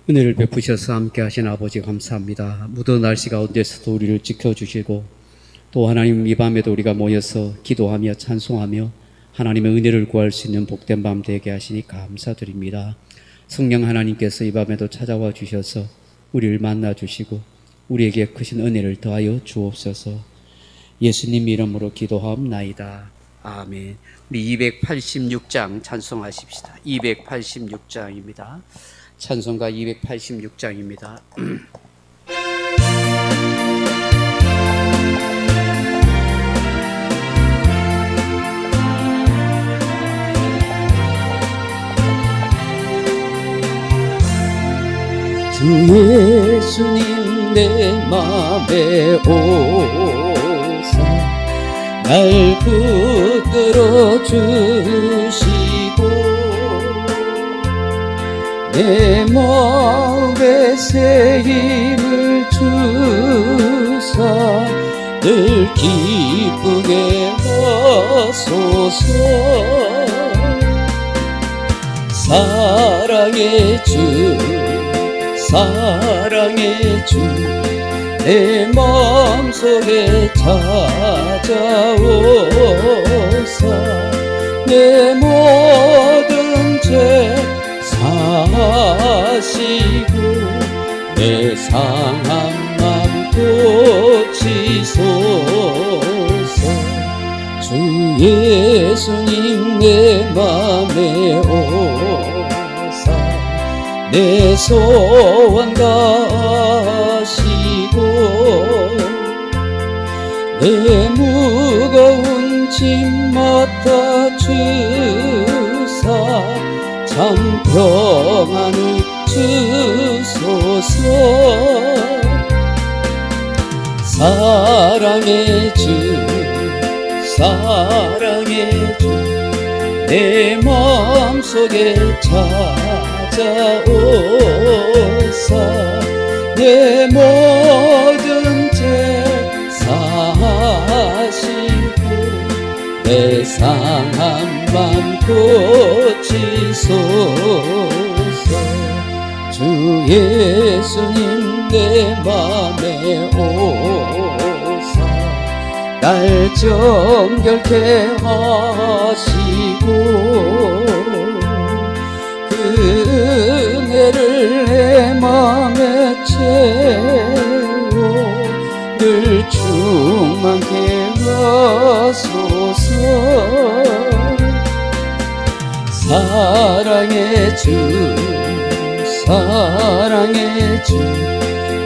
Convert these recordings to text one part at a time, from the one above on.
은혜를 베푸셔서 함께 하신 아버지 감사합니다. 무더운 날씨 가운데서도 우리를 지켜주시고 또 하나님 이 밤에도 우리가 모여서 기도하며 찬송하며 하나님의 은혜를 구할 수 있는 복된 밤 되게 하시니 감사드립니다. 성령 하나님께서 이 밤에도 찾아와 주셔서 우리를 만나 주시고 우리에게 크신 은혜를 더하여 주옵소서. 예수님 이름으로 기도하옵나이다. 아멘. 우리 286장 찬송하십시다. 286장입니다. 찬송가 286장입니다. 주 예수님 내 맘에 오사 날 붙들어 주시고 내 마음에 새 힘을 주사 늘 기쁘게 하소서. 사랑의 주 사랑의 주 내 마음속에 찾아오사 내 모든 죄 사시고 내 상한 맘 고치소서. 주 예수님 내 맘에 오사 내 소원 다하시고 내 무거운 짐 맡아 주사 참 평안을 주소서. 사랑의 주 사랑의 주 내 마음속에 찾아오사 내 모든 죄 사하시고 내 상한 맘 고치소서. 주 예수님 내 맘에 오사 날 정결케 하시고 그 은혜를 내 맘에 채워 늘 충만케 하소서. 사랑의 주 사랑의 주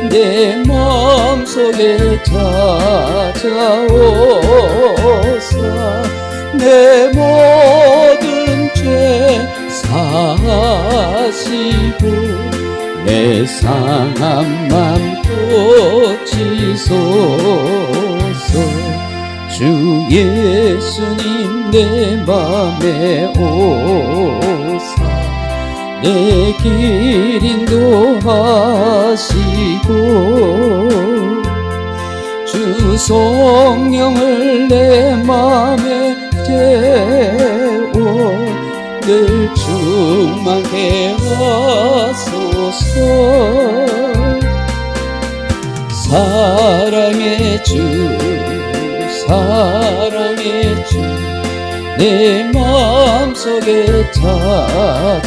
내 마음속에 찾아오사 내 모든 죄 사시고 내 상한 맘 고치소서. 주 예수님 내 맘에 오사 내 길 인도하시고 주 성령을 내 맘에 채워 늘 충만케 하소서. 사랑의 주 사랑의 주 내 마음속에 찾아오사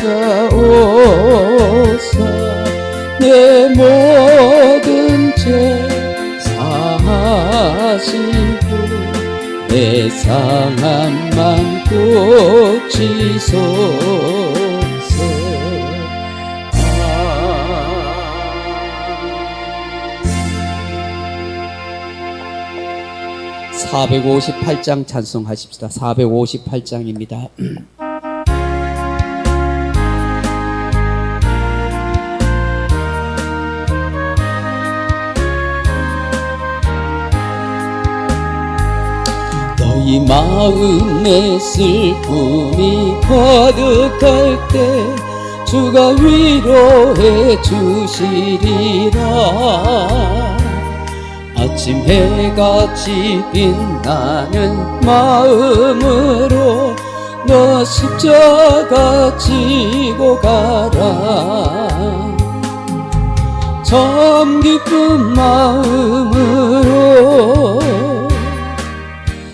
내 모든 죄 사하시고 내 상한 맘 고치소서. 458장 찬송하십시다. 458장입니다. 너희 마음에 슬픔이 가득할 때 주가 위로해 주시리라. 아침 해같이 빛나는 마음으로 너 십자가 지고 가라. 참 기쁜 마음으로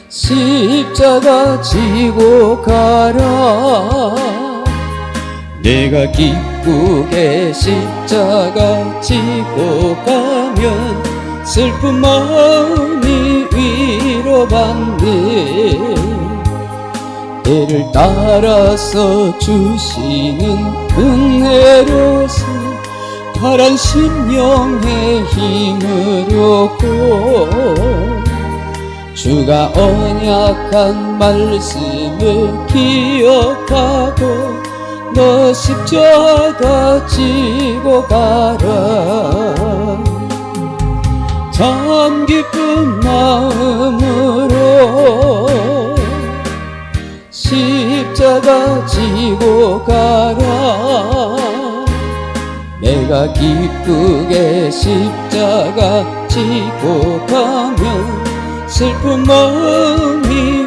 십자가 지고 가라. 내가 기쁘게 십자가 지고 가면 슬픈 마음이 위로받네. 때를 따라서 주시는 은혜로서 파란 심령의 힘을 얻고 주가 언약한 말씀을 기억하고 너 십자가 지고 가라. 참 기쁜 마음으로 십자가 지고 가라. 내가 기쁘게 십자가 지고 가면 슬픈 마음이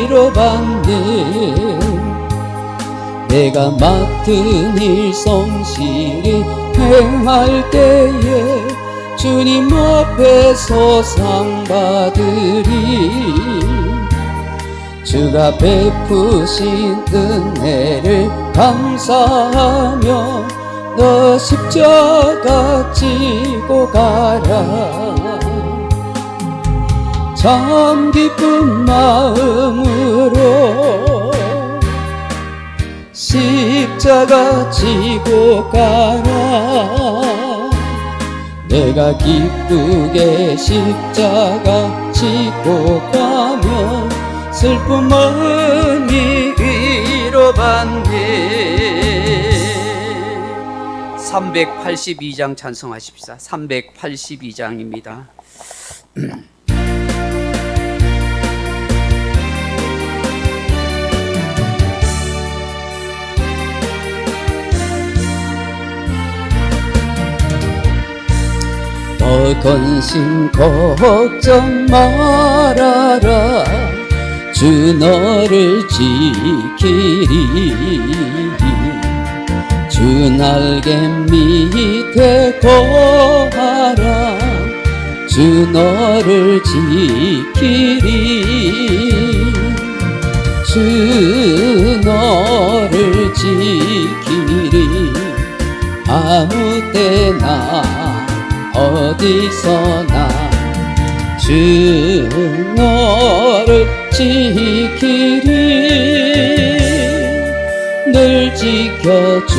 위로받네. 내가 맡은 일 성실히 행할 때에 주님 앞에서 상 받으리. 주가 베푸신 은혜를 감사하며 너 십자가 지고 가라. 참 기쁜 마음으로 십자가 지고 가라. 내가 기쁘게 십자가 지고 가면 슬픈 마음이 위로받네. 382장 찬송하십시다. 382장입니다. 너 근심 걱정 말아라. 주 너를 지키리. 주 날개 밑에 거하라. 주 너를 지키리. 주 너를 지키리. 아무 때나 어디서나 주 너를 지키리. 늘 지켜주시리.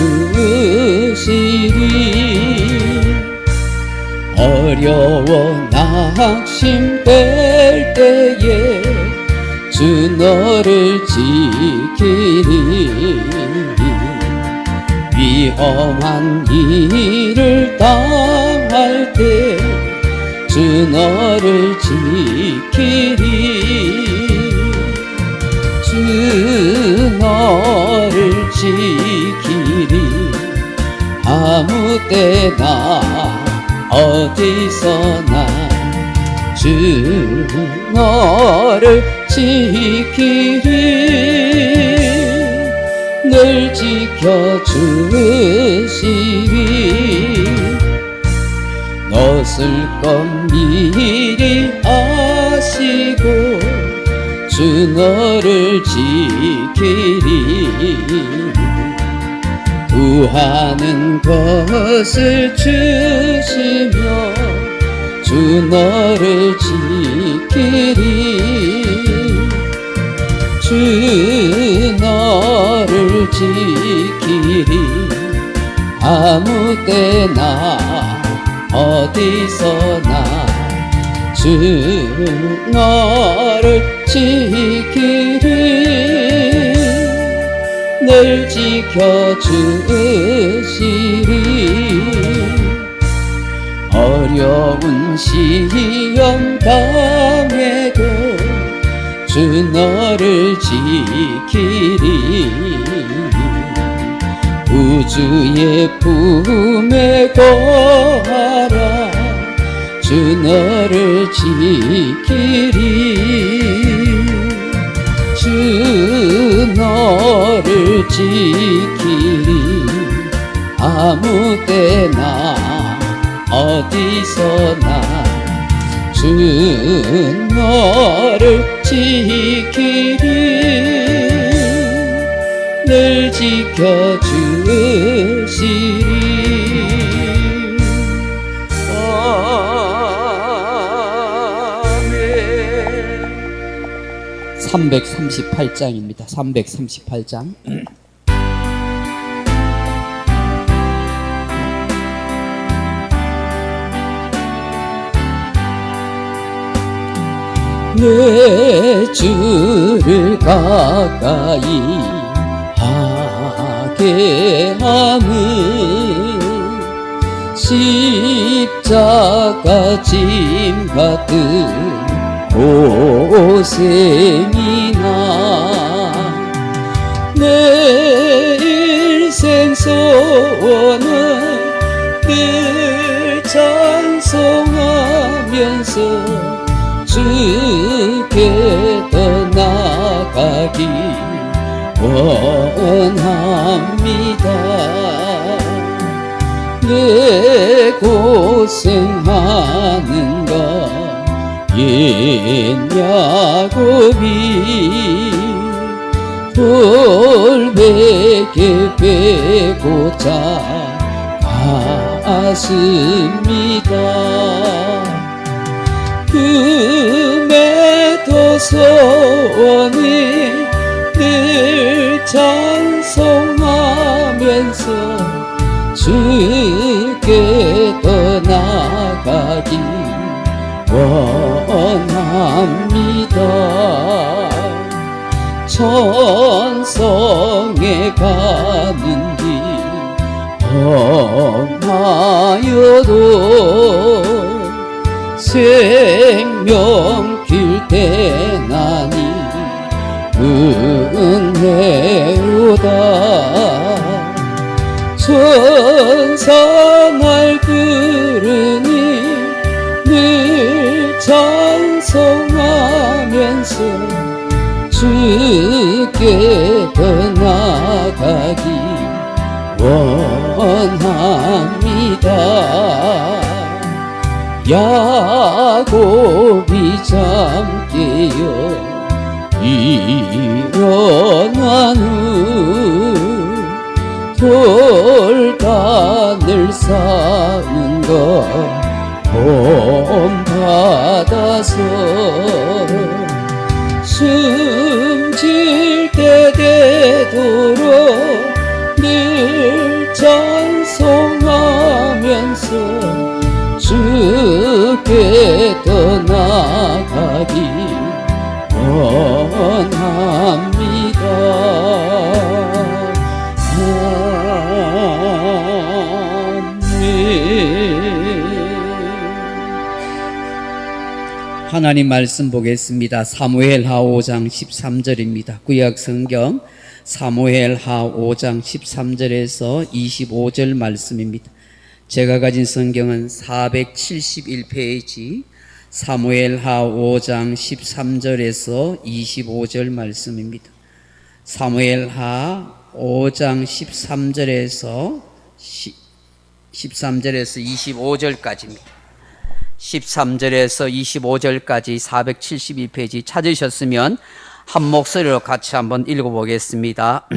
어려워 낙심될 때에 주 너를 지키리. 위험한 일을 당할 때 주 너를 지키리. 주 너를 지키리. 아무 때나 어디서나 주 너를 지키리. 늘 지켜주시리. 너 쓸 것 미리 아시고 주 너를 지키리. 구하는 것을 주시며 주 너를 지키리. 주 너를 지키리. 아무 때나 어디서나 주 너를 지키리. 늘 지켜주시리. 어려운 시험 당해도 주 너를 지키리. 우주의 품에 거하라. 주 너를 지키리. 주 너를 지키리. 아무 때나 어디서나 주 너를 지키리 늘 지켜주시리. 아멘. 338장입니다. 338장. 내 주를 가까이 하게 함은 십자가 짐 같은 고생이나 내 일생 소원은 늘 찬송하면서 주께 더 나아가기 원합니다. 내 고생하는 것 옛 야곱이 돌베개 베고자 갔습니다. 금에도 소원이 늘 찬송하면서 주께 더 나아가기 원합니다. 천성에 가는 길 험하여도 생명길 떠나니 은혜로다. 천사 날 부르니 늘 찬송하면서 주께 더 나아가기 원합니다. 야곱이 잠깨어 일어난 후 돌단을 쌓은 것 본받아서 숨질 때 되도록 늘 찬송하면서 주께 더 나아가기 원합니다. 하나님 말씀 보겠습니다. 사무엘하 5장 13절입니다. 구약 성경 사무엘하 5장 13절에서 25절 말씀입니다. 제가 가진 성경은 471페이지 사무엘하 5장 13절에서 25절 말씀입니다. 사무엘하 5장 13절에서 25절까지입니다. 13절에서 25절까지 471페이지 찾으셨으면 한 목소리로 같이 한번 읽어보겠습니다.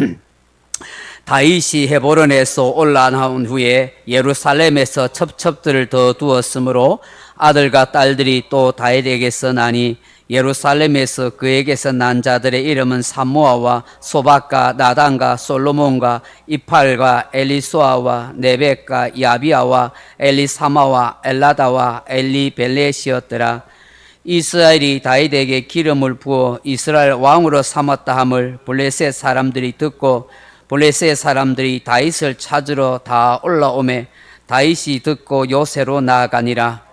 다윗이 헤브론에서 올라온 후에 예루살렘에서 첩첩들을 더 두었으므로 아들과 딸들이 또 다윗에게서 나니 예루살렘에서 그에게서 난 자들의 이름은 삼무아와 소박과 나단과 솔로몬과 이팔과 엘리수아와 네벡과 야비아와 엘리사마와 엘라다와 엘리벨렛이었더라. 이스라엘이 다윗에게 기름을 부어 이스라엘 왕으로 삼았다 함을 블레셋 사람들이 듣고 블레셋 사람들이 다윗을 찾으러 다 올라오매 다윗이 듣고 요새로 나아가니라.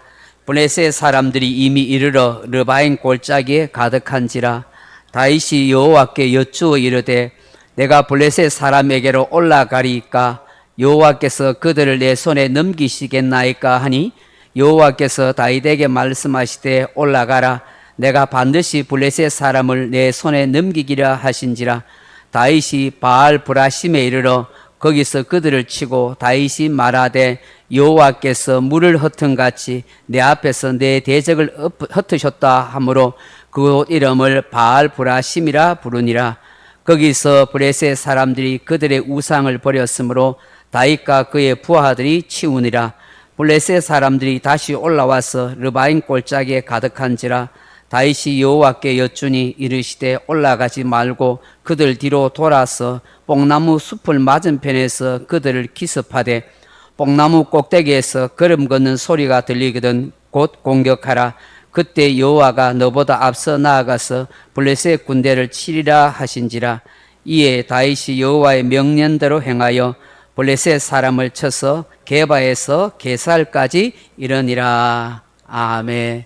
블레셋 사람들이 이미 이르러 르바임 골짜기에 가득한지라. 다윗이 여호와께 여쭈어 이르되 내가 블레셋 사람에게로 올라가리이까 여호와께서 그들을 내 손에 넘기시겠나이까 하니 여호와께서 다윗에게 말씀하시되 올라가라. 내가 반드시 블레셋 사람을 내 손에 넘기기라 하신지라. 다윗이 바알 브라심에 이르러 거기서 그들을 치고 다윗이 말하되 여호와께서 물을 흩은 같이 내 앞에서 내 대적을 흩으셨다 하므로 그곳 이름을 바알 브라심이라 부르니라. 거기서 브레셋 사람들이 그들의 우상을 버렸으므로 다윗과 그의 부하들이 치우니라. 블레셋 사람들이 다시 올라와서 르바임 골짜기에 가득한지라. 다윗이 여호와께 여쭈니 이르시되 올라가지 말고 그들 뒤로 돌아서 뽕나무 숲을 맞은편에서 그들을 기습하되 뽕나무 꼭대기에서 걸음 걷는 소리가 들리거든 곧 공격하라. 그때 여호와가 너보다 앞서 나아가서 블레셋 군대를 치리라 하신지라. 이에 다윗이 여호와의 명령대로 행하여 블레셋 사람을 쳐서 게바에서 게살까지 이르니라. 아멘.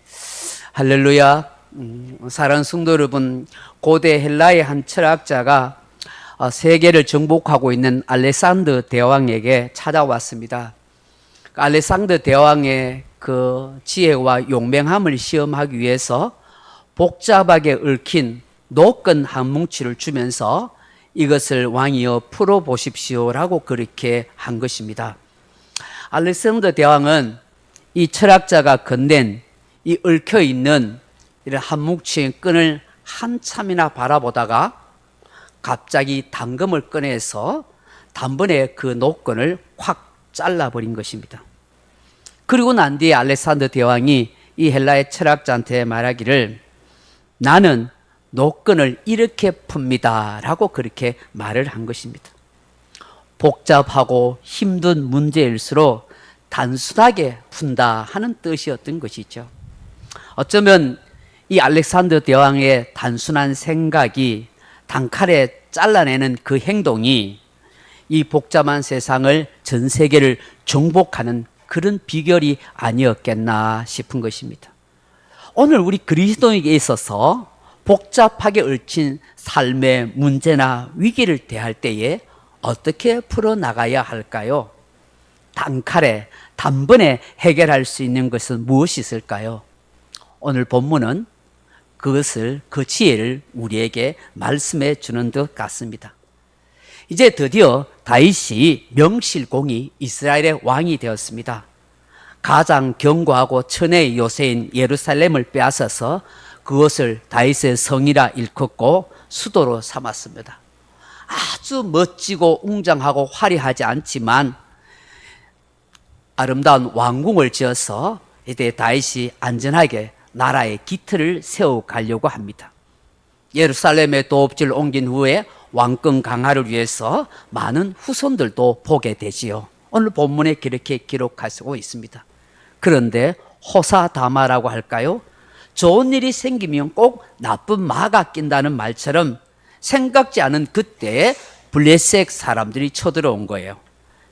할렐루야. 사랑하는 성도 여러분, 고대 헬라의 한 철학자가 세계를 정복하고 있는 알렉산더 대왕에게 찾아왔습니다. 알렉산더 대왕의 그 지혜와 용맹함을 시험하기 위해서 복잡하게 얽힌 노끈 한 뭉치를 주면서 이것을 왕이여 풀어보십시오라고 그렇게 한 것입니다. 알렉산더 대왕은 이 철학자가 건넨 이 얽혀있는 이런 한 뭉치의 끈을 한참이나 바라보다가 갑자기 단검을 꺼내서 단번에 그 노끈을 확 잘라버린 것입니다. 그리고 난 뒤에 알렉산더 대왕이 이 헬라의 철학자한테 말하기를 나는 노끈을 이렇게 풉니다 라고 그렇게 말을 한 것입니다. 복잡하고 힘든 문제일수록 단순하게 푼다 하는 뜻이었던 것이죠. 어쩌면 이 알렉산더 대왕의 단순한 생각이 단칼에 잘라내는 그 행동이 이 복잡한 세상을 전 세계를 정복하는 그런 비결이 아니었겠나 싶은 것입니다. 오늘 우리 그리스도인에게 있어서 복잡하게 얽힌 삶의 문제나 위기를 대할 때에 어떻게 풀어나가야 할까요? 단칼에 단번에 해결할 수 있는 것은 무엇이 있을까요? 오늘 본문은 그 지혜를 우리에게 말씀해 주는 것 같습니다. 이제 드디어 다윗이 명실공히 이스라엘의 왕이 되었습니다. 가장 견고하고 천혜의 요새인 예루살렘을 빼앗아서 그것을 다윗의 성이라 일컫고 수도로 삼았습니다. 아주 멋지고 웅장하고 화려하지 않지만 아름다운 왕궁을 지어서 이제 다윗이 안전하게 나라의 기틀을 세워가려고 합니다. 예루살렘에 도읍지를 옮긴 후에 왕권 강화를 위해서 많은 후손들도 보게 되지요. 오늘 본문에 그렇게 기록하고 있습니다. 그런데 호사다마라고 할까요? 좋은 일이 생기면 꼭 나쁜 마가 낀다는 말처럼 생각지 않은 그때에 블레셋 사람들이 쳐들어온 거예요.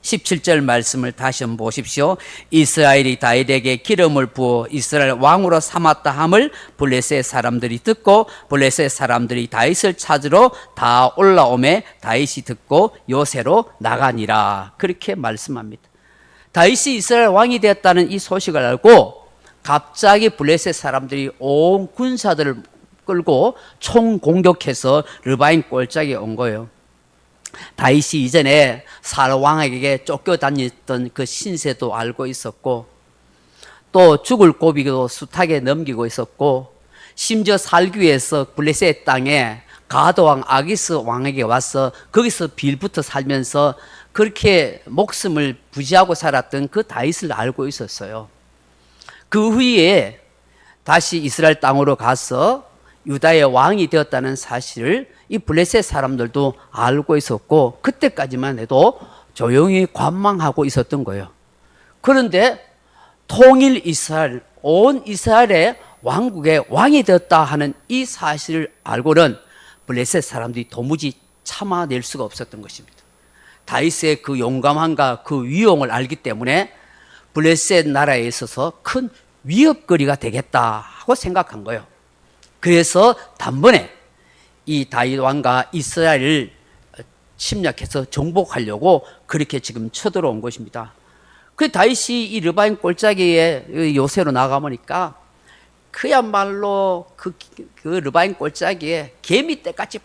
17절 말씀을 다시 한번 보십시오. 이스라엘이 다윗에게 기름을 부어 이스라엘 왕으로 삼았다 함을 블레셋 사람들이 듣고 블레셋 사람들이 다윗을 찾으러 다 올라오매 다윗이 듣고 요새로 나가니라. 그렇게 말씀합니다. 다윗이 이스라엘 왕이 되었다는 이 소식을 알고 갑자기 블레셋 사람들이 온 군사들을 끌고 총공격해서 르바임 골짜기에 온 거예요. 다윗이 이전에 사울 왕에게 쫓겨다녔던 그 신세도 알고 있었고 또 죽을 고비도 숱하게 넘기고 있었고 심지어 살기 위해서 블레셋 땅에 가드 왕 아기스 왕에게 와서 거기서 빌부터 살면서 그렇게 목숨을 부지하고 살았던 그 다윗을 알고 있었어요. 그 후에 다시 이스라엘 땅으로 가서 유다의 왕이 되었다는 사실을 이 블레셋 사람들도 알고 있었고 그때까지만 해도 조용히 관망하고 있었던 거예요. 그런데 통일 이스라엘, 온 이스라엘의 왕국의 왕이 되었다 하는 이 사실을 알고는 블레셋 사람들이 도무지 참아낼 수가 없었던 것입니다. 다윗의 그 용감함과 그 위용을 알기 때문에 블레셋 나라에 있어서 큰 위협거리가 되겠다 하고 생각한 거예요. 그래서 단번에 이 다윗 왕과 이스라엘을 침략해서 정복하려고 그렇게 지금 쳐들어온 것입니다. 그 다윗이 이 르바임 골짜기에 요새로 나가보니까 그야말로 그 르바임 골짜기에 개미떼같이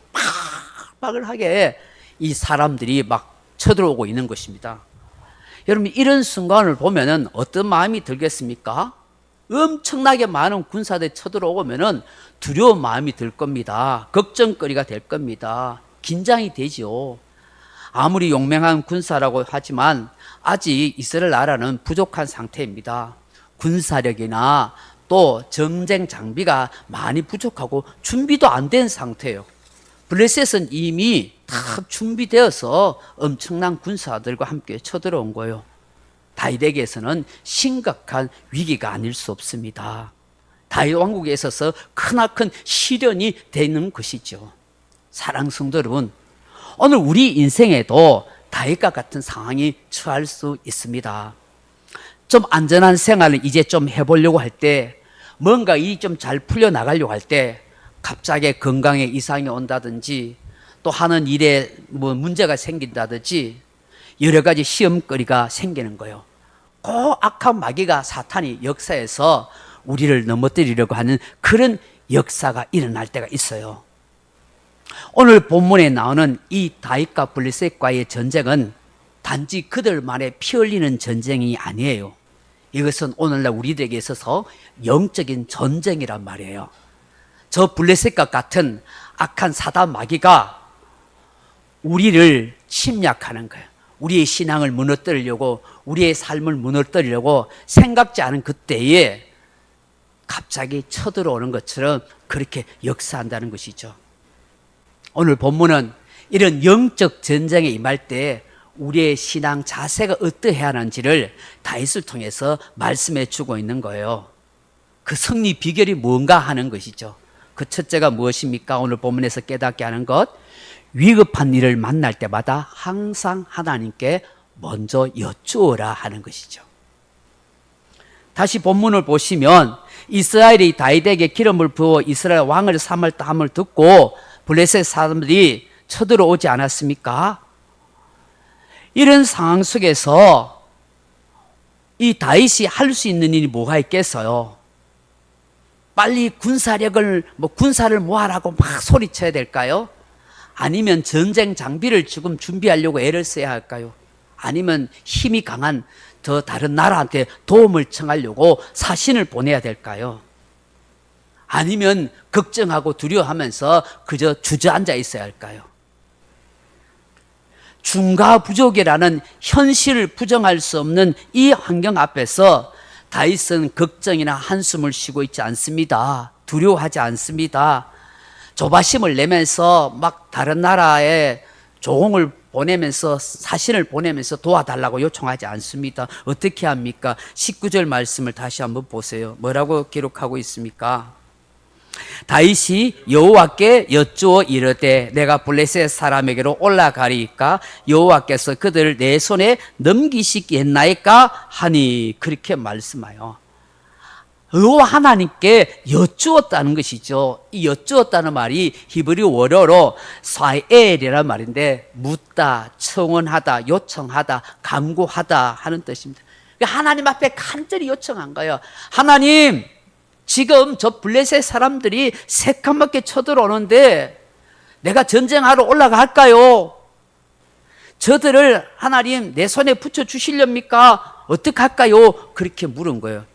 파글파글하게 이 사람들이 막 쳐들어오고 있는 것입니다. 여러분, 이런 순간을 보면은 어떤 마음이 들겠습니까? 엄청나게 많은 군사들이 쳐들어오면은 두려운 마음이 들 겁니다. 걱정거리가 될 겁니다. 긴장이 되죠. 아무리 용맹한 군사라고 하지만 아직 이스라엘 나라는 부족한 상태입니다. 군사력이나 또 전쟁 장비가 많이 부족하고 준비도 안 된 상태예요. 블레셋은 이미 다 준비되어서 엄청난 군사들과 함께 쳐들어온 거예요. 다윗에게서는 심각한 위기가 아닐 수 없습니다. 다윗 왕국에 있어서 크나큰 시련이 되는 것이죠. 사랑하는 성도 여러분, 오늘 우리 인생에도 다윗과 같은 상황이 처할 수 있습니다. 좀 안전한 생활을 이제 좀 해보려고 할 때, 뭔가 일이 좀 잘 풀려나가려고 할 때 갑자기 건강에 이상이 온다든지 또 하는 일에 뭐 문제가 생긴다든지 여러 가지 시험거리가 생기는 거예요. 그 악한 마귀가 사탄이 역사에서 우리를 넘어뜨리려고 하는 그런 역사가 일어날 때가 있어요. 오늘 본문에 나오는 이 다윗과 블레셋과의 전쟁은 단지 그들만의 피 흘리는 전쟁이 아니에요. 이것은 오늘날 우리들에게 있어서 영적인 전쟁이란 말이에요. 저 블레셋과 같은 악한 사단 마귀가 우리를 침략하는 거예요. 우리의 신앙을 무너뜨리려고, 우리의 삶을 무너뜨리려고 생각지 않은 그때에 갑자기 쳐들어오는 것처럼 그렇게 역사한다는 것이죠. 오늘 본문은 이런 영적 전쟁에 임할 때 우리의 신앙 자세가 어떠해야 하는지를 다윗을 통해서 말씀해 주고 있는 거예요. 그 승리 비결이 뭔가 하는 것이죠. 그 첫째가 무엇입니까? 오늘 본문에서 깨닫게 하는 것, 위급한 일을 만날 때마다 항상 하나님께 먼저 여쭈어라 하는 것이죠. 다시 본문을 보시면 이스라엘이 다윗에게 기름을 부어 이스라엘 왕을 삼을 함을 듣고 블레셋 사람들이 쳐들어오지 않았습니까? 이런 상황 속에서 이 다윗이 할 수 있는 일이 뭐가 있겠어요? 빨리 군사를 모아라고 막 소리쳐야 될까요? 아니면 전쟁 장비를 지금 준비하려고 애를 써야 할까요? 아니면 힘이 강한 더 다른 나라한테 도움을 청하려고 사신을 보내야 될까요? 아니면 걱정하고 두려워하면서 그저 주저앉아 있어야 할까요? 중과부족이라는 현실을 부정할 수 없는 이 환경 앞에서 다윗은 걱정이나 한숨을 쉬고 있지 않습니다. 두려워하지 않습니다. 조바심을 내면서 막 다른 나라에 조공을 보내면서 사신을 보내면서 도와달라고 요청하지 않습니다. 어떻게 합니까? 19절 말씀을 다시 한번 보세요. 뭐라고 기록하고 있습니까? 다윗이 여호와께 여쭈어 이르되 내가 블레셋 사람에게로 올라가리이까 여호와께서 그들을 내 손에 넘기시겠나이까 하니 그렇게 말씀하여 여호와 하나님께 여쭈었다는 것이죠. 이 여쭈었다는 말이 히브리 원어로 사엘이라는 말인데 묻다, 청원하다, 요청하다, 간구하다 하는 뜻입니다. 하나님 앞에 간절히 요청한 거예요. 하나님, 지금 저 블레셋 사람들이 새까맣게 쳐들어오는데 내가 전쟁하러 올라갈까요? 저들을 하나님 내 손에 붙여주시렵니까? 어떡할까요? 그렇게 물은 거예요.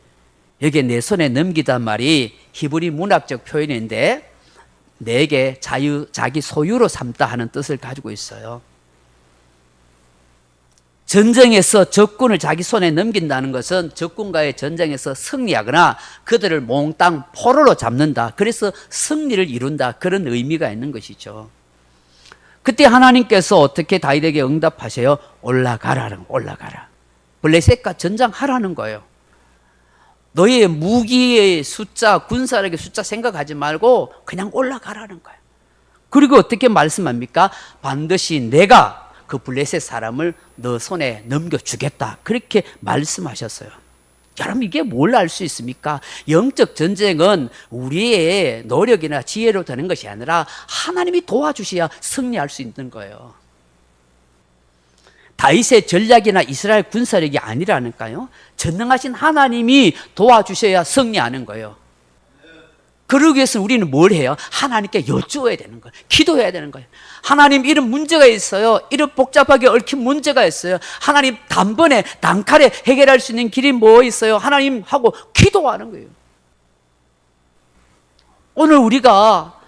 여기에 내 손에 넘기단 말이 히브리 문학적 표현인데 내게 자기 소유로 삼다 하는 뜻을 가지고 있어요. 전쟁에서 적군을 자기 손에 넘긴다는 것은 적군과의 전쟁에서 승리하거나 그들을 몽땅 포로로 잡는다. 그래서 승리를 이룬다. 그런 의미가 있는 것이죠. 그때 하나님께서 어떻게 다윗에게 응답하세요? 올라가라. 블레셋과 전쟁하라는 거예요. 너의 무기의 숫자, 군사력의 숫자 생각하지 말고 그냥 올라가라는 거예요. 그리고 어떻게 말씀합니까? 반드시 내가 그 블레셋 사람을 너 손에 넘겨주겠다. 그렇게 말씀하셨어요. 여러분, 이게 뭘 알 수 있습니까? 영적 전쟁은 우리의 노력이나 지혜로 되는 것이 아니라 하나님이 도와주셔야 승리할 수 있는 거예요. 다윗의 전략이나 이스라엘 군사력이 아니라니까요. 전능하신 하나님이 도와주셔야 승리하는 거예요. 그러기 위해서 우리는 뭘 해요? 하나님께 여쭈어야 되는 거예요. 기도해야 되는 거예요. 하나님, 이런 문제가 있어요. 이런 복잡하게 얽힌 문제가 있어요. 하나님, 단번에 단칼에 해결할 수 있는 길이 뭐 있어요? 하나님 하고 기도하는 거예요. 오늘 우리가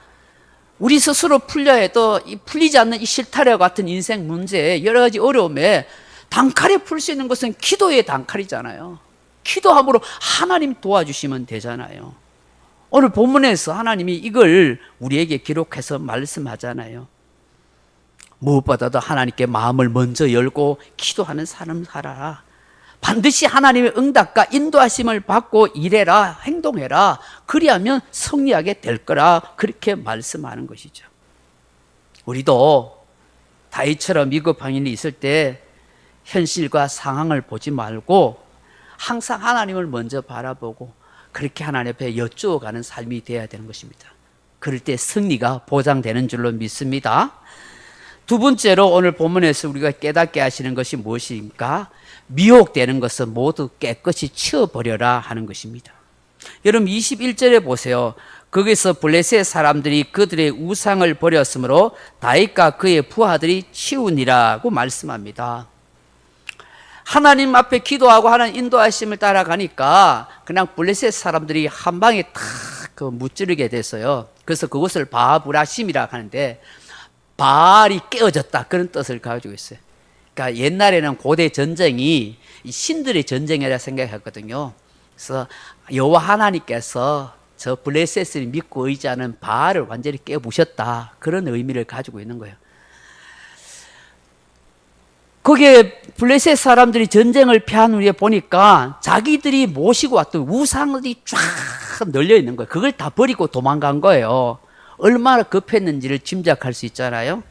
우리 스스로 풀려야 해도 풀리지 않는 이 실타래와 같은 인생 문제, 여러 가지 어려움에 단칼에 풀 수 있는 것은 기도의 단칼이잖아요. 기도함으로 하나님 도와주시면 되잖아요. 오늘 본문에서 하나님이 이걸 우리에게 기록해서 말씀하잖아요. 무엇보다도 하나님께 마음을 먼저 열고 기도하는 삶을 살아라. 반드시 하나님의 응답과 인도하심을 받고 일해라, 행동해라. 그리하면 승리하게 될 거라, 그렇게 말씀하는 것이죠. 우리도 다윗처럼 위급한 일이 있을 때 현실과 상황을 보지 말고 항상 하나님을 먼저 바라보고 그렇게 하나님 앞에 여쭈어가는 삶이 되어야 되는 것입니다. 그럴 때 승리가 보장되는 줄로 믿습니다. 두 번째로 오늘 본문에서 우리가 깨닫게 하시는 것이 무엇입니까? 미혹되는 것은 모두 깨끗이 치워버려라 하는 것입니다. 여러분 21절에 보세요. 거기서 블레셋 사람들이 그들의 우상을 버렸으므로 다윗과 그의 부하들이 치우니라고 말씀합니다. 하나님 앞에 기도하고 하나님 인도하심을 따라가니까 그냥 블레셋 사람들이 한 방에 탁 무찌르게 됐어요. 그래서 그것을 바브라심이라 하는데 바알이 깨어졌다, 그런 뜻을 가지고 있어요. 그러니까 옛날에는 고대 전쟁이 신들의 전쟁이라 생각했거든요. 그래서 여호와 하나님께서 저 블레셋을 믿고 의지하는 바알을 완전히 깨부셨다, 그런 의미를 가지고 있는 거예요. 거기에 블레셋 사람들이 전쟁을 피한 후에 보니까 자기들이 모시고 왔던 우상들이 쫙 널려 있는 거예요. 그걸 다 버리고 도망간 거예요. 얼마나 급했는지를 짐작할 수 있잖아요.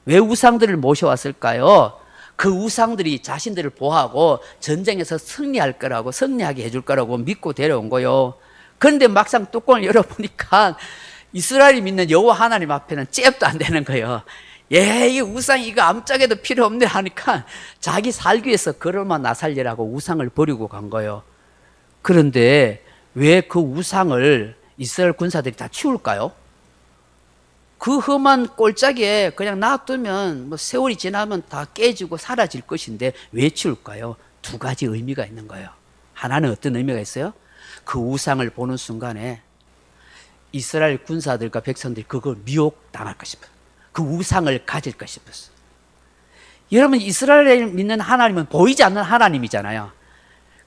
왜 우상들을 모셔왔을까요? 그 우상들이 자신들을 보호하고 전쟁에서 승리할 거라고, 승리하게 해줄 거라고 믿고 데려온 거예요. 그런데 막상 뚜껑을 열어보니까 이스라엘이 믿는 여호와 하나님 앞에는 잽도 안 되는 거예요. 이 우상 이거 아무짝에도 필요 없네 하니까 자기 살기 위해서 그럴만 나 살리라고 우상을 버리고 간 거예요. 그런데 왜 그 우상을 이스라엘 군사들이 다 치울까요? 그 험한 꼴짝에 그냥 놔두면 세월이 지나면 다 깨지고 사라질 것인데 왜 치울까요? 두 가지 의미가 있는 거예요. 하나는 어떤 의미가 있어요? 그 우상을 보는 순간에 이스라엘 군사들과 백성들이 그걸 미혹당할까 싶어요. 그 우상을 가질까 싶었어요. 여러분, 이스라엘 믿는 하나님은 보이지 않는 하나님이잖아요.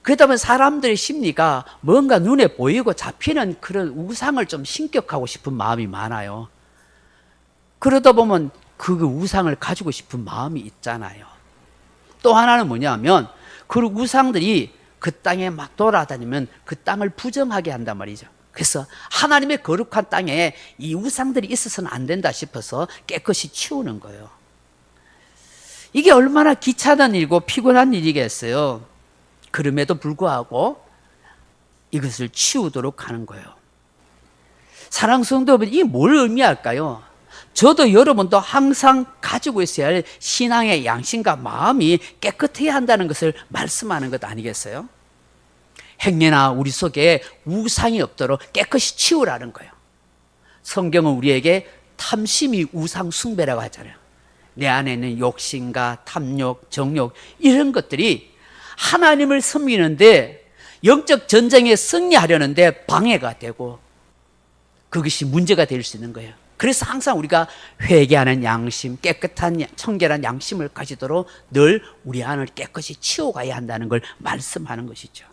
그러다 보면 사람들의 심리가 뭔가 눈에 보이고 잡히는 그런 우상을 좀 신격하고 싶은 마음이 많아요. 그러다 보면 그 우상을 가지고 싶은 마음이 있잖아요. 또 하나는 뭐냐면 그 우상들이 그 땅에 막 돌아다니면 그 땅을 부정하게 한단 말이죠. 그래서 하나님의 거룩한 땅에 이 우상들이 있어서는 안 된다 싶어서 깨끗이 치우는 거예요. 이게 얼마나 귀찮은 일이고 피곤한 일이겠어요. 그럼에도 불구하고 이것을 치우도록 하는 거예요. 사랑하는 성도 여러분, 이게 뭘 의미할까요? 저도 여러분도 항상 가지고 있어야 할 신앙의 양심과 마음이 깨끗해야 한다는 것을 말씀하는 것 아니겠어요? 행여나 우리 속에 우상이 없도록 깨끗이 치우라는 거예요. 성경은 우리에게 탐심이 우상 숭배라고 하잖아요. 내 안에 있는 욕심과 탐욕, 정욕 이런 것들이 하나님을 섬기는데 영적 전쟁에 승리하려는데 방해가 되고 그것이 문제가 될 수 있는 거예요. 그래서 항상 우리가 회개하는 양심, 깨끗한 청결한 양심을 가지도록 늘 우리 안을 깨끗이 치워가야 한다는 걸 말씀하는 것이죠.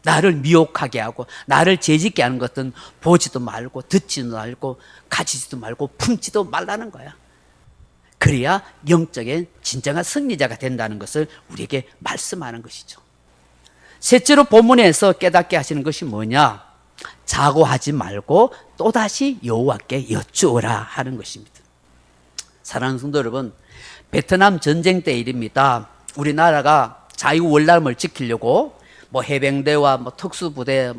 나를 미혹하게 하고 나를 재짓게 하는 것은 보지도 말고 듣지도 말고 가지지도 말고 품지도 말라는 거야. 그래야 영적인 진정한 승리자가 된다는 것을 우리에게 말씀하는 것이죠. 셋째로 본문에서 깨닫게 하시는 것이 뭐냐? 자고하지 말고 또다시 여호와께 여쭈어라 하는 것입니다. 사랑하는 성도 여러분, 베트남 전쟁 때 일입니다. 우리나라가 자유월남을 지키려고 해병대와 특수부대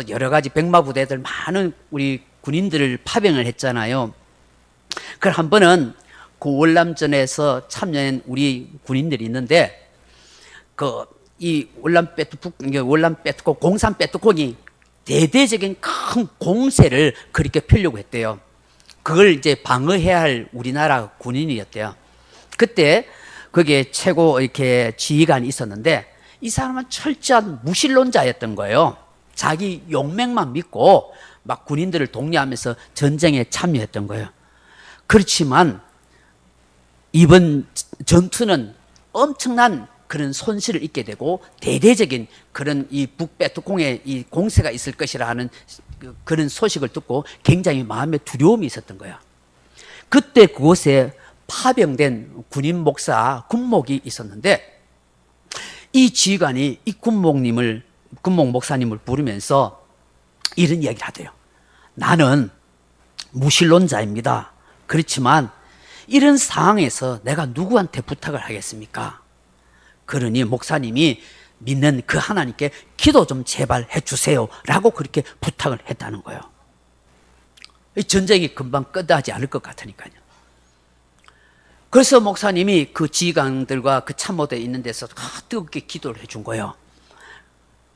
여러 가지 백마부대들 많은 우리 군인들을 파병을 했잖아요. 그걸 한 번은 그 월남전에서 참여한 우리 군인들이 있는데 이 월남 빼트고 공산 빼트콩이 대대적인 큰 공세를 그렇게 펴려고 했대요. 그걸 이제 방어해야 할 우리나라 군인이었대요. 그때 거기에 최고 이렇게 지휘관이 있었는데 이 사람은 철저한 무신론자였던 거예요. 자기 용맹만 믿고 막 군인들을 독려하면서 전쟁에 참여했던 거예요. 그렇지만 이번 전투는 엄청난 그런 손실을 입게 되고 대대적인 그런 이 북베트콩의 이 공세가 있을 것이라 하는 그런 소식을 듣고 굉장히 마음에 두려움이 있었던 거예요. 그때 그곳에 파병된 군인 목사, 군목이 있었는데 이 지휘관이 이 군목 목사님을 부르면서 이런 이야기를 하대요. 나는 무신론자입니다. 그렇지만 이런 상황에서 내가 누구한테 부탁을 하겠습니까? 그러니 목사님이 믿는 그 하나님께 기도 좀 제발 해주세요 라고 그렇게 부탁을 했다는 거예요. 이 전쟁이 금방 끝나지 않을 것 같으니까요. 그래서 목사님이 그 지휘관들과 그 참모대에 있는 데서 뜨겁게 기도를 해준 거예요.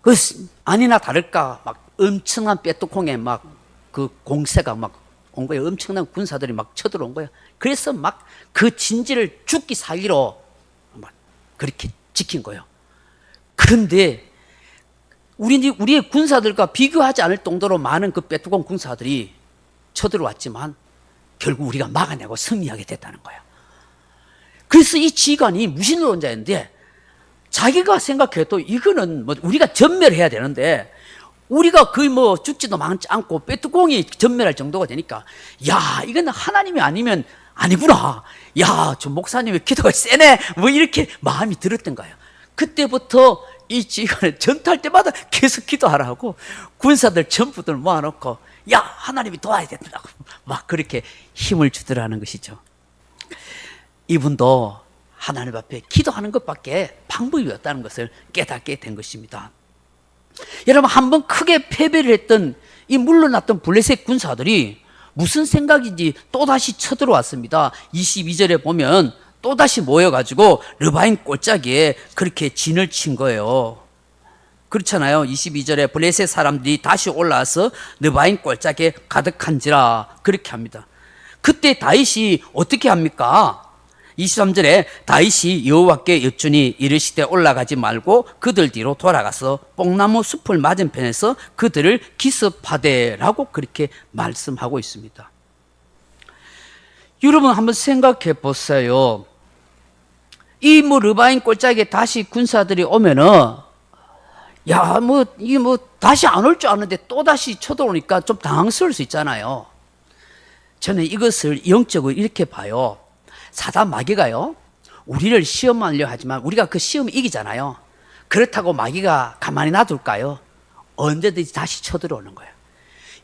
그래서 아니나 다를까 막 엄청난 빼뚜콩에 막 그 공세가 막 온 거예요. 엄청난 군사들이 막 쳐들어온 거예요. 그래서 막 그 진지를 죽기 살기로 막 그렇게 지킨 거예요. 그런데 우리의 군사들과 비교하지 않을 정도로 많은 그 빼뚜콩 군사들이 쳐들어왔지만 결국 우리가 막아내고 승리하게 됐다는 거예요. 그래서 이 지휘관이 무신론자인데 자기가 생각해도 이거는 뭐 우리가 전멸해야 되는데 우리가 거의 뭐 죽지도 않고 빼뚜콩이 전멸할 정도가 되니까 야 이건 하나님이 아니면 아니구나. 야 저 목사님의 기도가 세네. 뭐 이렇게 마음이 들었던 거예요. 그때부터 이 지휘관은 전투할 때마다 계속 기도하라고 군사들 전부들 모아놓고 야 하나님이 도와야 된다고 막 그렇게 힘을 주더라는 것이죠. 이분도 하나님 앞에 기도하는 것밖에 방법이 없다는 것을 깨닫게 된 것입니다. 여러분 한번 크게 패배를 했던 이 물러났던 블레셋 군사들이 무슨 생각인지 또다시 쳐들어왔습니다. 22절에 보면 또다시 모여가지고 르바임 골짜기에 그렇게 진을 친 거예요. 그렇잖아요. 22절에 블레셋 사람들이 다시 올라와서 르바임 골짜기에 가득한지라 그렇게 합니다. 그때 다윗이 어떻게 합니까? 23절에 다윗이 여호와께 여쭈니 이르시되 올라가지 말고 그들 뒤로 돌아가서 뽕나무 숲을 맞은편에서 그들을 기습하되라고 그렇게 말씀하고 있습니다. 여러분 한번 생각해 보세요. 이 뭐 르바임 골짜기에 다시 군사들이 오면은 야 뭐 이게 뭐 다시 안 올 줄 아는데 또 다시 쳐들어오니까 좀 당황스러울 수 있잖아요. 저는 이것을 영적으로 이렇게 봐요. 사단 마귀가요 우리를 시험하려 하지만 우리가 그 시험을 이기잖아요. 그렇다고 마귀가 가만히 놔둘까요? 언제든지 다시 쳐들어오는 거예요.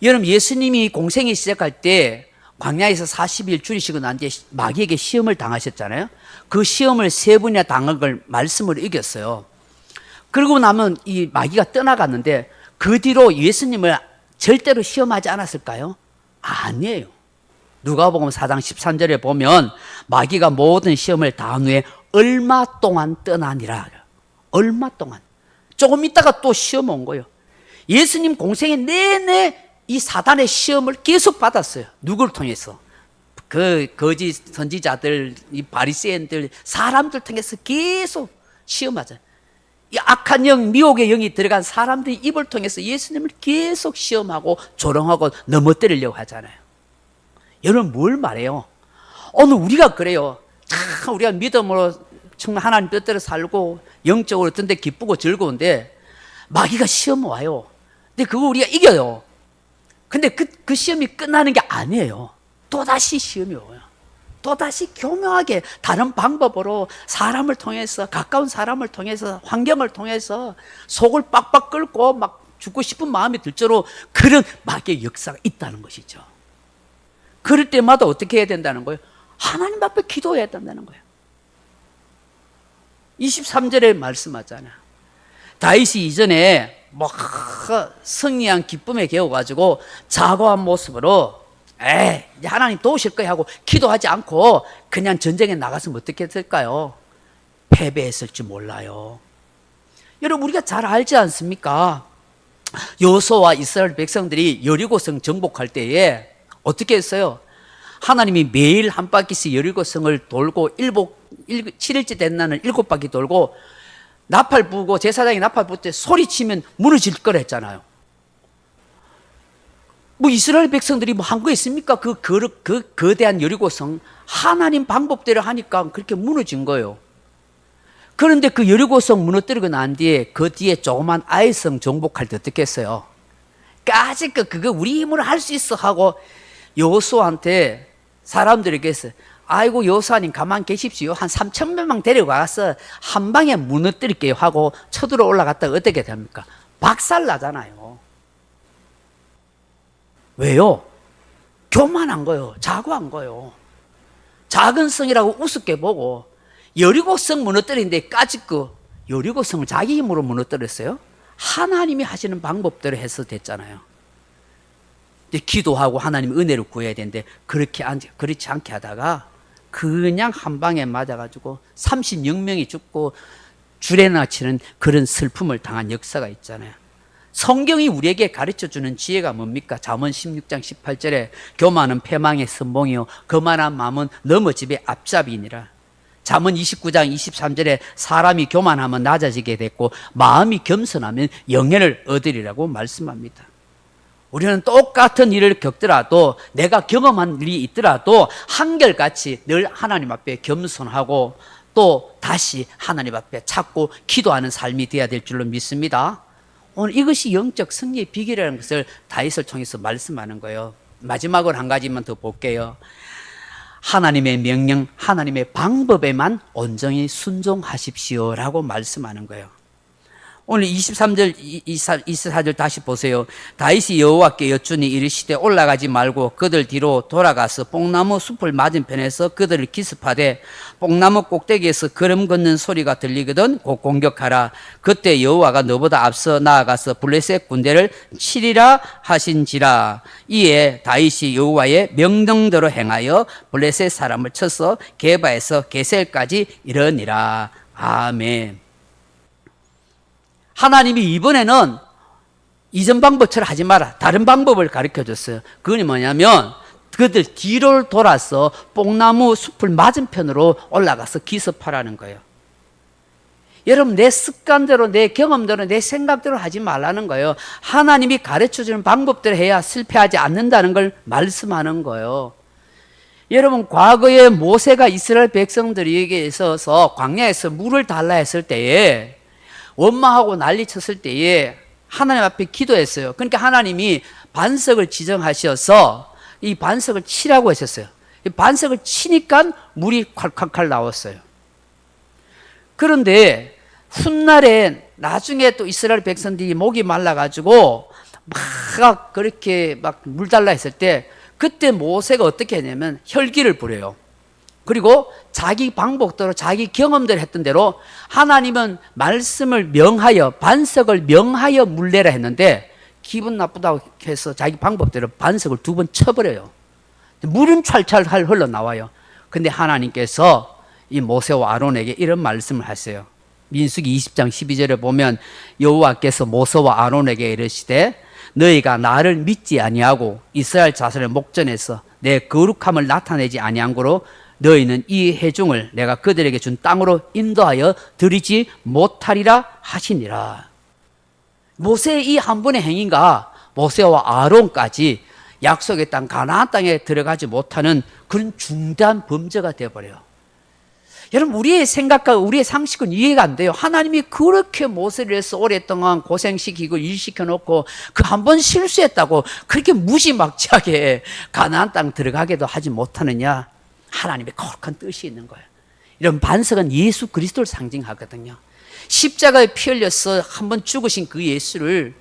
여러분 예수님이 공생이 시작할 때 광야에서 40일 줄이시고 난 뒤에 마귀에게 시험을 당하셨잖아요. 그 시험을 3번이나 당한 걸 말씀으로 이겼어요. 그러고 나면 이 마귀가 떠나갔는데 그 뒤로 예수님을 절대로 시험하지 않았을까요? 아니에요. 누가복음 4장 13절에 보면 마귀가 모든 시험을 다한 후에 얼마 동안 떠나니라. 얼마 동안. 조금 있다가 또 시험 온 거예요. 예수님 공생의 내내 이 사단의 시험을 계속 받았어요. 누구를 통해서? 그 거짓 선지자들, 이 바리새인들, 사람들 통해서 계속 시험하잖아요. 이 악한 영, 미혹의 영이 들어간 사람들의 입을 통해서 예수님을 계속 시험하고 조롱하고 넘어뜨리려고 하잖아요. 여러분 뭘 말해요? 오늘 우리가 그래요. 참 우리가 믿음으로 정말 하나님 뜻대로 살고 영적으로 어떤 데 기쁘고 즐거운데 마귀가 시험 와요. 근데 그거 우리가 이겨요. 근데 그 시험이 끝나는 게 아니에요. 또다시 시험이 와요. 또다시 교묘하게 다른 방법으로 사람을 통해서 가까운 사람을 통해서 환경을 통해서 속을 빡빡 끓고 막 죽고 싶은 마음이 들 정도로 그런 마귀의 역사가 있다는 것이죠. 그럴 때마다 어떻게 해야 된다는 거예요? 하나님 앞에 기도해야 된다는 거예요. 23절에 말씀하잖아요. 다윗이 이전에 뭐 승리한 기쁨에 겨워가지고 자고한 모습으로 이제 하나님 도우실 거야 하고 기도하지 않고 그냥 전쟁에 나갔으면 어떻게 될까요? 패배했을지 몰라요. 여러분 우리가 잘 알지 않습니까? 여호수아와 이스라엘 백성들이 여리고성 정복할 때에 어떻게 했어요? 하나님이 매일 한 바퀴씩 여리고성을 돌고 7일째 된 날은 7바퀴 돌고 나팔 부고 제사장이 나팔 불 때 소리치면 무너질 거라 했잖아요. 뭐 이스라엘 백성들이 뭐 한 거 있습니까? 그 거대한 여리고성 하나님 방법대로 하니까 그렇게 무너진 거예요. 그런데 그 여리고성 무너뜨리고 난 뒤에 그 뒤에 조그만 아이성 정복할 때 어떻게 했어요? 까짓거 그거 우리 힘으로 할 수 있어 하고 여호수아한테 사람들에게 했어요. 아이고 여호수아님 가만 계십시오. 한 3,000명만 데려가서 한 방에 무너뜨릴게요 하고 쳐들어 올라갔다가 어떻게 됩니까? 박살 나잖아요. 왜요? 교만한 거요. 자고한 거요. 작은 성이라고 우습게 보고 여리고성 무너뜨리는데 까짓거 여리고성을 자기 힘으로 무너뜨렸어요? 하나님이 하시는 방법대로 해서 됐잖아요. 근데 기도하고 하나님 은혜를 구해야 되는데 그렇지 않게 하다가 그냥 한 방에 맞아가지고 36명이 죽고 주례나 치는 그런 슬픔을 당한 역사가 있잖아요. 성경이 우리에게 가르쳐주는 지혜가 뭡니까? 잠언 16장 18절에 교만은 패망의 선봉이요 거만한 마음은 넘어집의 앞잡이니라. 잠언 29장 23절에 사람이 교만하면 낮아지게 됐고 마음이 겸손하면 영예를 얻으리라고 말씀합니다. 우리는 똑같은 일을 겪더라도 내가 경험한 일이 있더라도 한결같이 늘 하나님 앞에 겸손하고 또 다시 하나님 앞에 찾고 기도하는 삶이 되어야 될 줄로 믿습니다. 오늘 이것이 영적 승리의 비결이라는 것을 다윗을 통해서 말씀하는 거예요. 마지막으로 한 가지만 더 볼게요. 하나님의 명령, 하나님의 방법에만 온전히 순종하십시오라고 말씀하는 거예요. 오늘 23절, 24절 다시 보세요. 다윗이 여호와께 여쭈니 이르시되 올라가지 말고 그들 뒤로 돌아가서 뽕나무 숲을 맞은편에서 그들을 기습하되 뽕나무 꼭대기에서 걸음 걷는 소리가 들리거든 곧 공격하라. 그때 여호와가 너보다 앞서 나아가서 블레셋 군대를 치리라 하신지라. 이에 다윗이 여호와의 명령대로 행하여 블레셋 사람을 쳐서 게바에서 게셀까지 이르니라. 아멘. 하나님이 이번에는 이전 방법처럼 하지 마라. 다른 방법을 가르쳐 줬어요. 그건 뭐냐면 그들 뒤를 돌아서 뽕나무 숲을 맞은편으로 올라가서 기습하라는 거예요. 여러분 내 습관대로 내 경험대로 내 생각대로 하지 말라는 거예요. 하나님이 가르쳐 주는 방법대로 해야 실패하지 않는다는 걸 말씀하는 거예요. 여러분 과거에 모세가 이스라엘 백성들에게 있어서 광야에서 물을 달라 했을 때에 원망하고 난리 쳤을 때에 하나님 앞에 기도했어요. 그러니까 하나님이 반석을 지정하셔서 이 반석을 치라고 하셨어요. 이 반석을 치니까 물이 콸콸콸 나왔어요. 그런데 훗날에 나중에 또 이스라엘 백성들이 목이 말라가지고 막 그렇게 막 물 달라 했을 때 그때 모세가 어떻게 했냐면 혈기를 부려요. 그리고 자기 방법대로 자기 경험대로 했던 대로 하나님은 말씀을 명하여 반석을 명하여 물내라 했는데 기분 나쁘다고 해서 자기 방법대로 반석을 2번 쳐버려요. 물은 찰찰 흘러나와요. 근데 하나님께서 이 모세와 아론에게 이런 말씀을 하세요. 민수기 20장 12절에 보면 여호와께서 모세와 아론에게 이르시되 너희가 나를 믿지 아니하고 이스라엘 자손의 목전에서 내 거룩함을 나타내지 아니한 거로 너희는 이 회중을 내가 그들에게 준 땅으로 인도하여 드리지 못하리라 하시니라. 모세의 이 한 번의 행위가 모세와 아론까지 약속의 땅 가나안 땅에 들어가지 못하는 그런 중대한 범죄가 되어버려요. 여러분 우리의 생각과 우리의 상식은 이해가 안 돼요. 하나님이 그렇게 모세를 해서 오랫동안 고생시키고 일시켜놓고 그 한 번 실수했다고 그렇게 무지막지하게 가나안 땅 들어가게도 하지 못하느냐. 하나님의 거룩한 뜻이 있는 거예요. 이런 반석은 예수 그리스도를 상징하거든요. 십자가에 피 흘려서 한 번 죽으신 그 예수를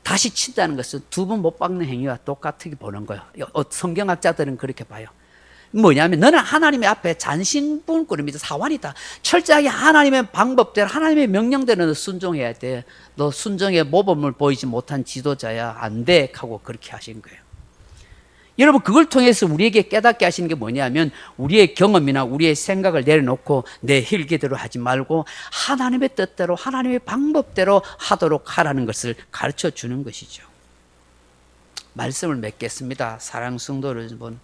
다시 친다는 것은 2번 못 박는 행위와 똑같게 보는 거예요. 성경학자들은 그렇게 봐요. 뭐냐면 너는 하나님의 앞에 잔신분꾸름이다. 사환이다. 철저하게 하나님의 방법대로 하나님의 명령대로 너 순종해야 돼. 너 순종의 모범을 보이지 못한 지도자야. 안 돼. 하고 그렇게 하신 거예요. 여러분, 그걸 통해서 우리에게 깨닫게 하시는 게 뭐냐면 우리의 경험이나 우리의 생각을 내려놓고 내 힐기대로 하지 말고 하나님의 뜻대로 하나님의 방법대로 하도록 하라는 것을 가르쳐 주는 것이죠. 말씀을 맺겠습니다. 사랑 성도 여러분,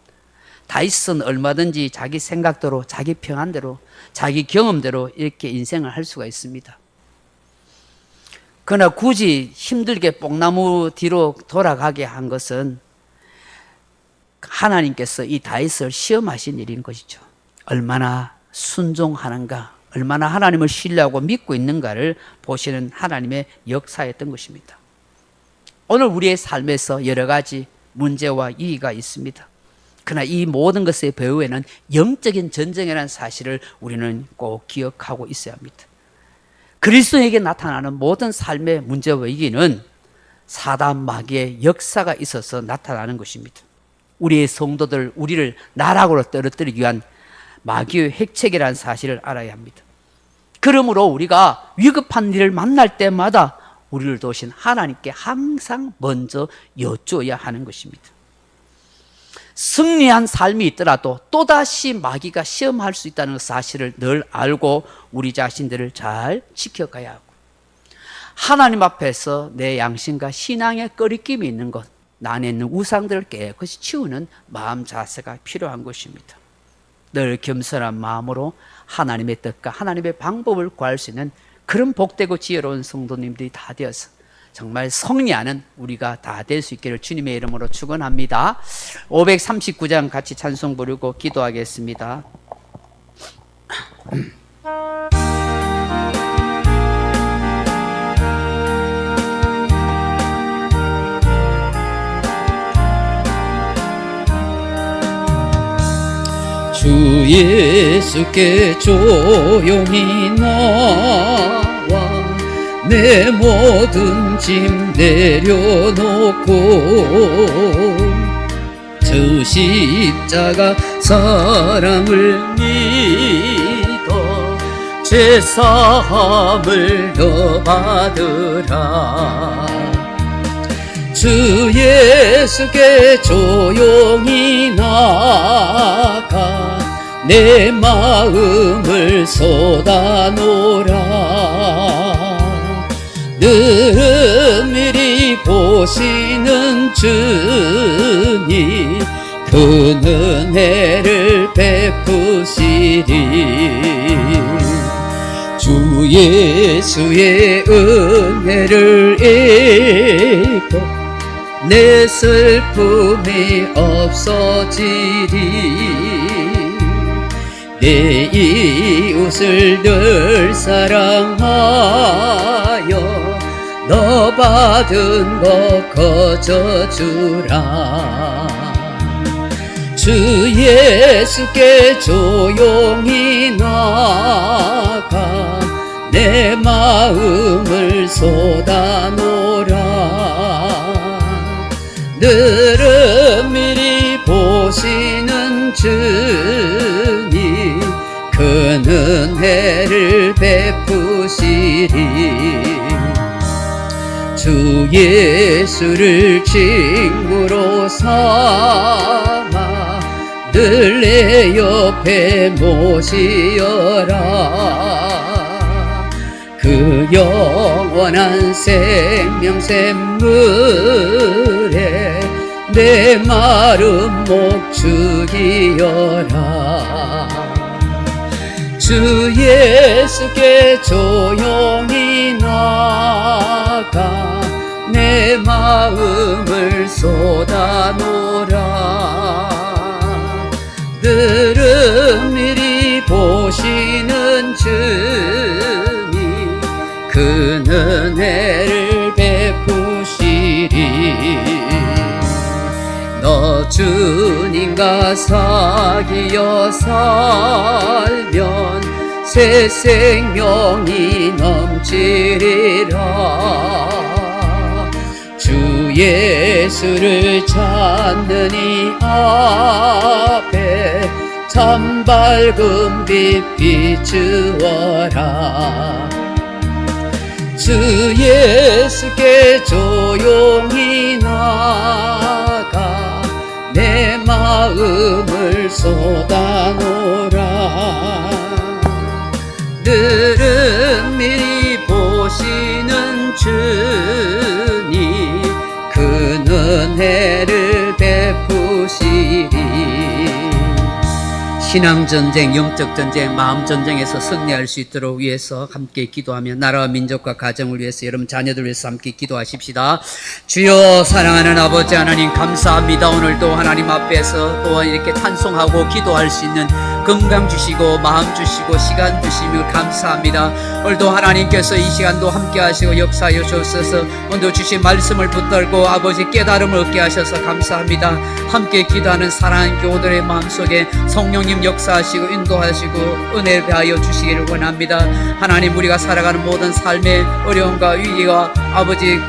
다윗은 얼마든지 자기 생각대로 자기 평안대로 자기 경험대로 이렇게 인생을 할 수가 있습니다. 그러나 굳이 힘들게 뽕나무 뒤로 돌아가게 한 것은 하나님께서 이 다윗을 시험하신 일인 것이죠. 얼마나 순종하는가, 얼마나 하나님을 신뢰하고 믿고 있는가를 보시는 하나님의 역사였던 것입니다. 오늘 우리의 삶에서 여러 가지 문제와 위기가 있습니다. 그러나 이 모든 것의 배후에는 영적인 전쟁이라는 사실을 우리는 꼭 기억하고 있어야 합니다. 그리스도에게 나타나는 모든 삶의 문제와 위기는 사단 마귀의 역사가 있어서 나타나는 것입니다. 우리의 성도들, 우리를 나락으로 떨어뜨리기 위한 마귀의 핵책이라는 사실을 알아야 합니다. 그러므로 우리가 위급한 일을 만날 때마다 우리를 도우신 하나님께 항상 먼저 여쭈어야 하는 것입니다. 승리한 삶이 있더라도 또다시 마귀가 시험할 수 있다는 사실을 늘 알고 우리 자신들을 잘 지켜가야 하고, 하나님 앞에서 내 양심과 신앙의 꺼리낌이 있는 것, 나 안에 있는 우상들을 깨끗이 치우는 마음 자세가 필요한 것입니다. 늘 겸손한 마음으로 하나님의 뜻과 하나님의 방법을 구할 수 있는 그런 복되고 지혜로운 성도님들이 다 되어서 정말 승리하는 우리가 다 될 수 있기를 주님의 이름으로 축원합니다. 539장 같이 찬송 부르고 기도하겠습니다. 주 예수께 조용히 나와 내 모든 짐 내려놓고 저 십자가 사랑을 믿어 죄사함을 너 받으라. 주 예수께 조용히 나가 내 마음을 쏟아놓으라. 늘미리 보시는 주님 그 은혜를 베푸시리. 주 예수의 은혜를 입고 내 슬픔이 없어지리. 내 이웃을 늘 사랑하여 너 받은 것 거저주라. 주 예수께 조용히 나가 내 마음을 쏟아놓으라. 늘 미리 보시는 주님 그 은혜를 베푸시리. 주 예수를 친구로 삼아 늘 내 옆에 모시어라. 그 영원한 생명 샘물에 내 마른 목 죽이어라. 주 예수께 조용히 나가 내 마음을 쏟아놓으라. 늘 미리 보시는 주님 그 은혜를 베푸시리. 너 주님과 사귀어 살면 새 생명이 넘치리라. 주 예수를 찾는 이 앞에 참 밝은 빛 비추어라. 주 예수께 조용히 나가 내 마음을 쏟아놓으라. 늘은 미리 보시는 주님 그 은혜를 베푸시리. 신앙전쟁, 영적전쟁, 마음전쟁에서 승리할 수 있도록 위해서 함께 기도하며 나라와 민족과 가정을 위해서 여러분 자녀들 위해서 함께 기도하십시다. 주여 사랑하는 아버지 하나님 감사합니다. 오늘도 하나님 앞에서 또한 이렇게 찬송하고 기도할 수 있는 건강 주시고 마음 주시고 시간 주시며 감사합니다. 오늘도 하나님께서 이 시간도 함께 하시고 역사하여 주셔서 오늘도 주신 말씀을 붙들고 아버지 깨달음을 얻게 하셔서 감사합니다. 함께 기도하는 사랑하는 교우들의 마음속에 성령님 역사하시고 인도하시고 은혜를 베하여 주시기를 원합니다. 하나님 우리가 살아가는 모든 삶의 어려움과 위기와 아버지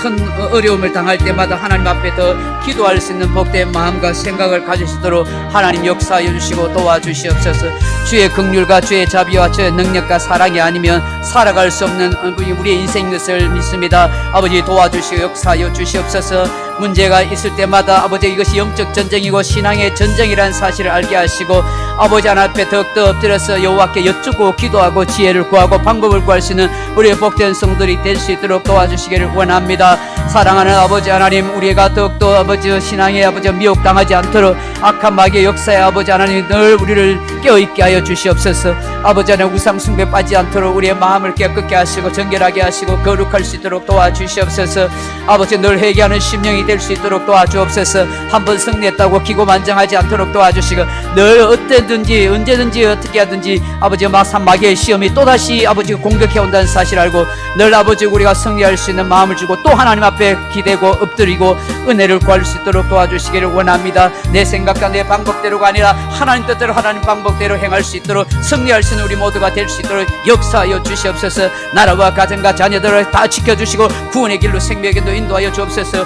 큰 어려움을 당할 때마다 하나님 앞에 더 기도할 수 있는 복된 마음과 생각을 가질 수 있도록 하나님 역사하여 주시고 도와주시옵소서. 주의 긍휼과 주의 자비와 주의 능력과 사랑이 아니면 살아갈 수 없는 우리의 인생인 것을 믿습니다. 아버지 도와주시고 역사하여 주시옵소서. 문제가 있을 때마다 아버지 이것이 영적 전쟁이고 신앙의 전쟁이라는 사실을 알게 하시고 아버지 하나님 앞에 더욱더 엎드려서 여호와께 여쭈고 기도하고 지혜를 구하고 방법을 구할 수 있는 우리의 복된 성들이 될 수 있도록 도와주시기를 원합니다. 사랑하는 아버지 하나님 우리가 더욱더 아버지 신앙의 아버지 미혹당하지 않도록 악한 마귀의 역사에 아버지 하나님 늘 우리를 깨어있게 하여 주시옵소서. 아버지 하나님 우상 숭배 빠지지 않도록 우리의 마음을 깨끗게 하시고 정결하게 하시고 거룩할 수 있도록 도와주시옵소서. 아버지 늘 회개하는 심령이 될 수 있도록 도와주옵소서. 한번 승리했다고 기고만장하지 않도록 도와주시고 늘 어때든지 언제든지 어떻게 하든지 아버지 마귀의 시험이 또다시 아버지 공격해 온다는 사실 알고 늘 아버지 우리가 승리할 수 있는 마음을 주고 또 하나님 앞에 기대고 엎드리고 은혜를 구할 수 있도록 도와주시기를 원합니다. 내 생각과 내 방법대로가 아니라 하나님 뜻대로 하나님 방법대로 행할 수 있도록 승리할 수 있는 우리 모두가 될 수 있도록 역사하여 주시옵소서. 나라와 가정과 자녀들을 다 지켜주시고 구원의 길로 생명의 길로 인도하여 주옵소서.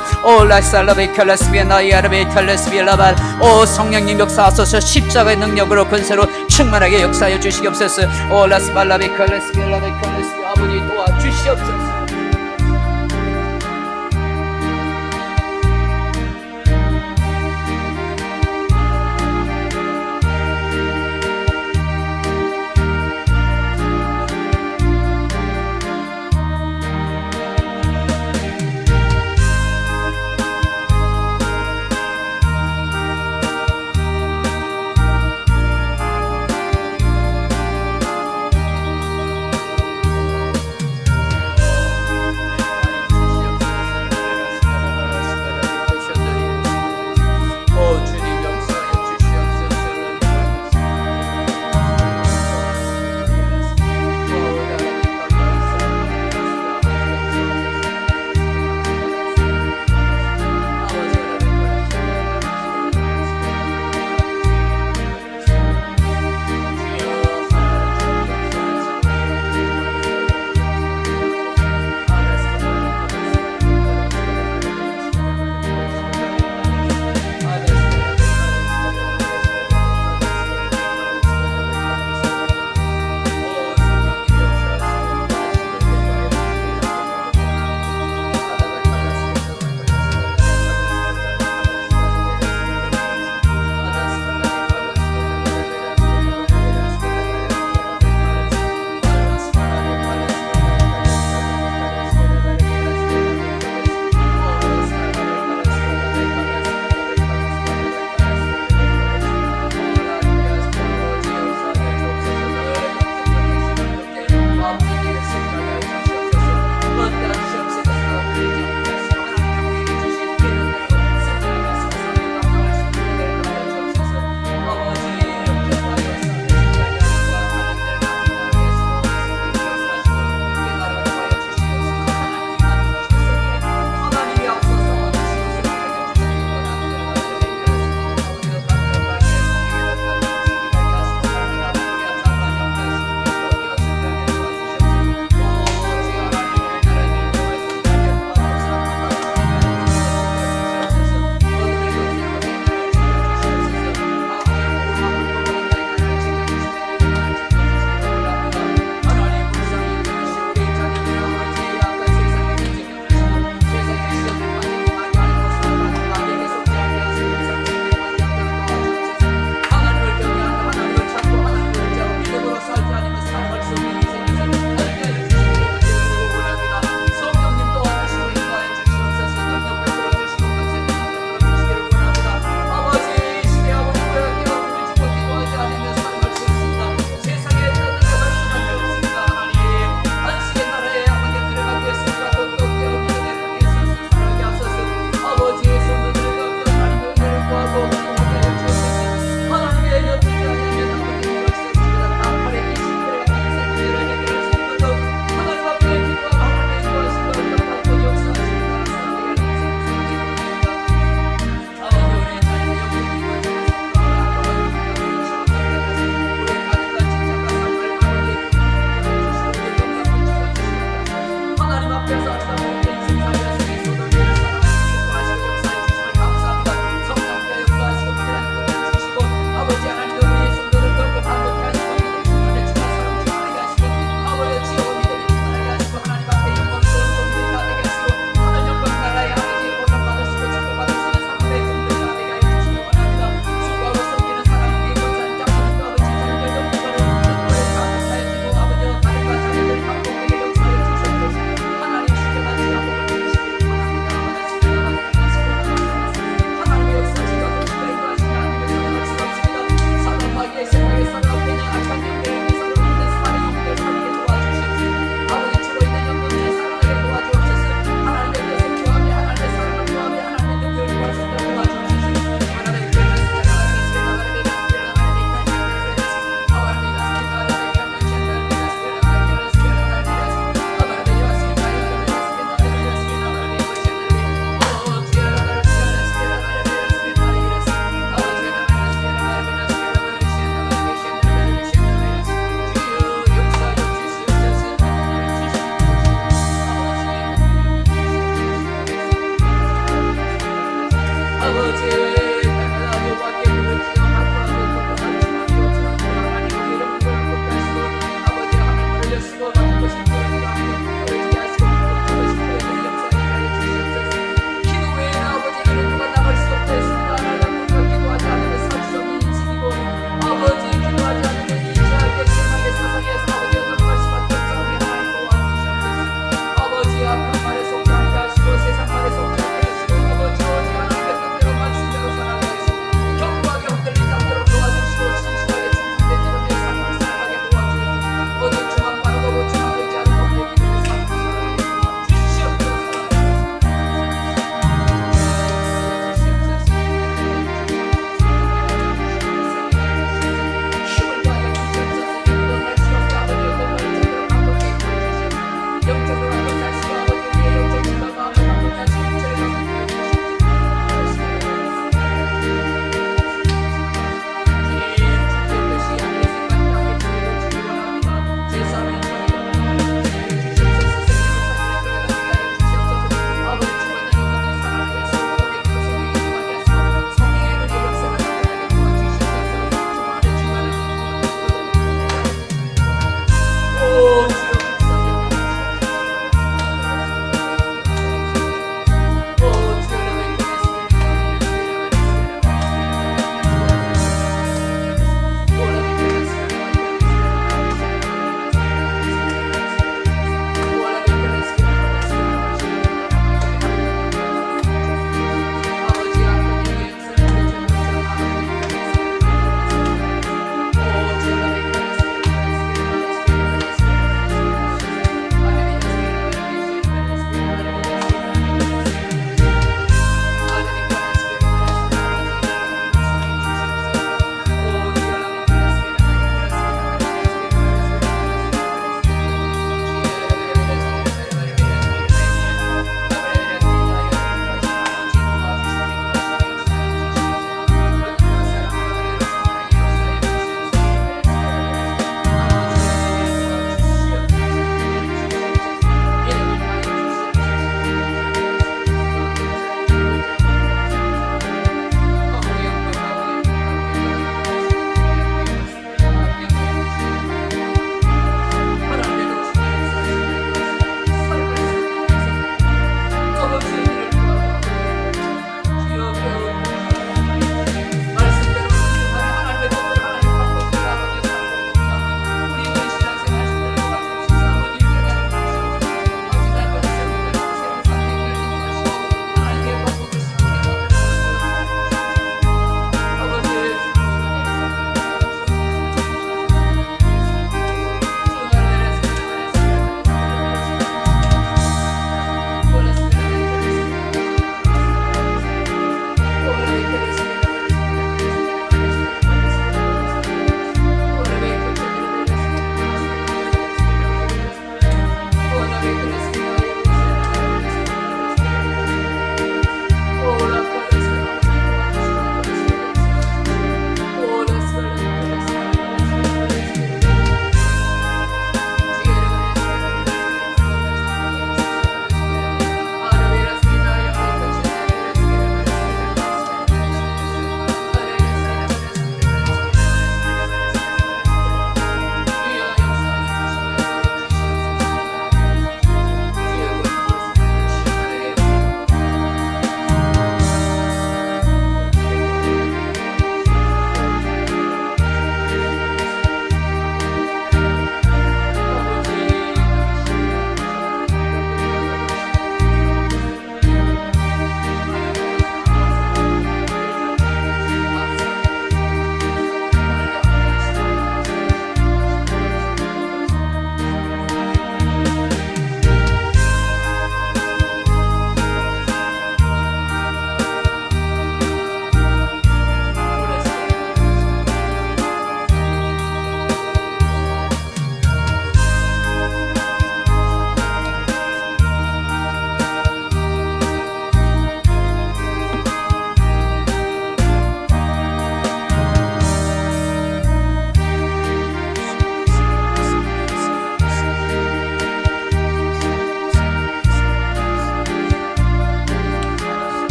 오 성령님 역사하소서. 십자가의 능력으로 권세로 충만하게 역사하여 주시옵소서. 아버지 도와주시옵소서.